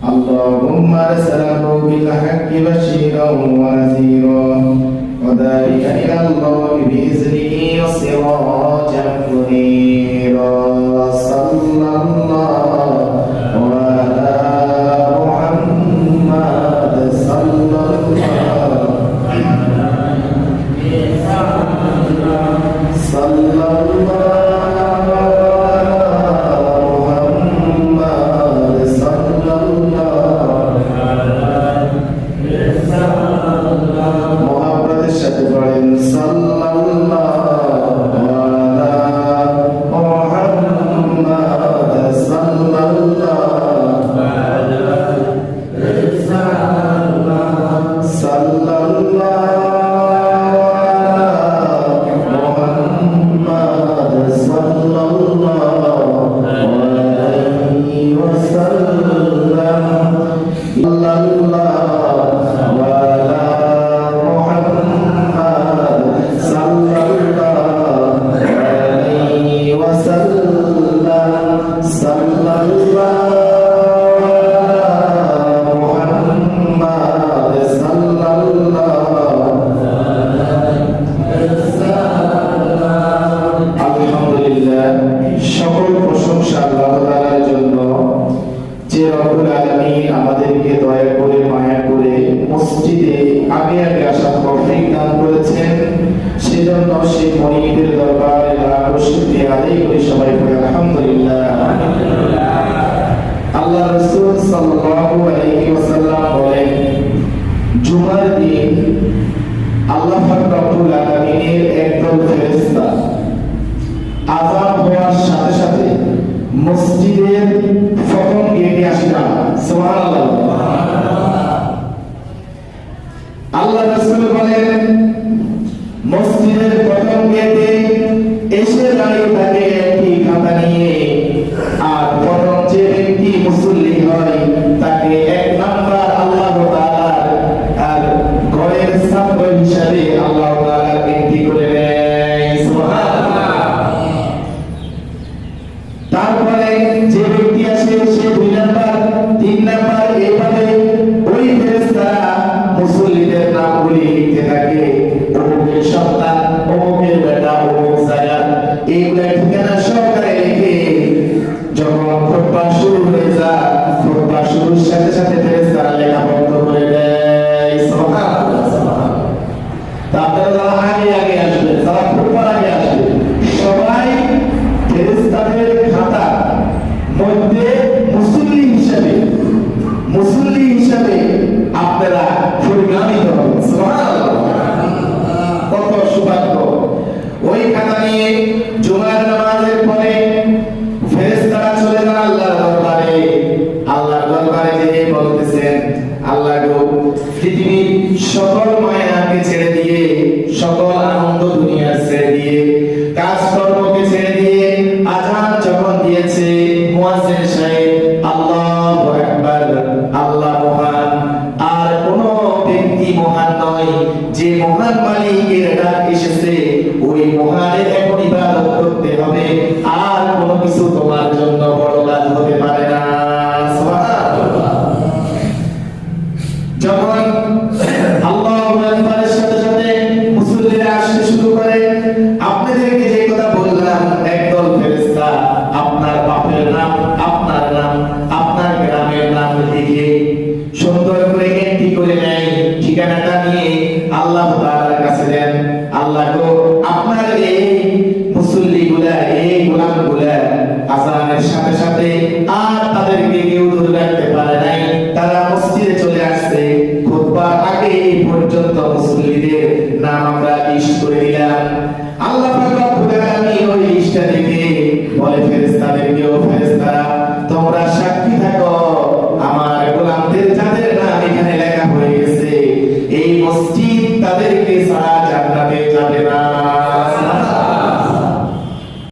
اللهم أرسله بالحق بشيرا ونذيرا وداعيا إلى الله بإذنه وسراجا منيرا صلى الله على محمد صلى الله صلى الله মসজিদের প্রথম গেটে আসি না সুবহানাল্লাহ আল্লাহ রাসূল বলেন মসজিদের প্রথম গেটে এসে দাঁড়িয়ে থাকে একটি খাতা নিয়ে আর প্রথম যে ব্যক্তি মুসল্লি হয় তাকে এক নাম্বার আল্লাহ তাআলা আর ঘরের ছাত্র হিসাবে আল্লাহ তাআলা এন্ট্রি করে দেয় সুবহানাল্লাহ তারপরে যে ব্যক্তি আসে সে 2 নাম্বার 3 নাম্বার এইভাবে ওই ফেরেশতারা মুসল্লিদের নামগুলি লিখতে থাকে অমুকের সন্তান অমুকের বেটা অমুক জায়গা এইগুলা ঠিকানা সহকারে লিখে যখন খুতবা শুরু হয়ে যায় খুতবা শুরুর সাথে সাথে ফেরেশতারা লেখা বন্ধ করে দেয় সুবহানাল্লাহ তারপরে যারা আগে আসবে যারা খুতবার আগে আসবে সবাই ফেরেশতাদের খাতা মধ্যে মুসল্লি হিসাবে আপনারা পরিগণিত হবেন সুবহানাল্লাহ কত সৌভাগ্য ওই খাতা নিয়ে জুমার নামাজের পরে ফেরেশতারা চলে যান আল্লাহর দরবারে গিয়ে বলতেছেন আল্লাহ গো পৃথিবীর সকল মায়াকে ছেড়ে দিয়ে সকল আনন্দ দুনিয়া ছেড়ে দিয়ে কাজকর্মকে ছেড়ে দিয়ে আযান যখন দিয়েছে মুয়াজ্জিন সাহেব আল্লাহু আকবার আল্লাহ মহান আর কোন ব্যক্তি মহান নয় যে মহান মালিকের ডাক এসেছে ওই মহানের এখন ইবাদত করতে হবে আর কোনো কিছু তোমার জন্য বড় কাজ হতে পারে না সুবহানাল্লাহ যখন আল্লাহু আকবারের সাথে সাথে মুসল্লিরা আসতে শুরু করে আপনাদেরকে যে কথা বললাম একদল ফেরেশতা আপনার বাপের নাম আপনার নাম আপনার গ্রামের নাম লিখে সুন্দর করে এন্ট্রি করে নেয় ঠিকানাটা নিয়ে আল্লাহ তাআলার কাছে দেন আল্লাহ গো আপনার এই মুসল্লিগুলা এই গোলামগুলা আযানের সাথে সাথে আর তাদেরকে কেউ দূর রাখতে পারে নাই তারা মসজিদে চলে আসছে খুতবার আগে এই পর্যন্ত মুসল্লিদের নাম আমরা লিস্ট করে দিলাম আল্লাহ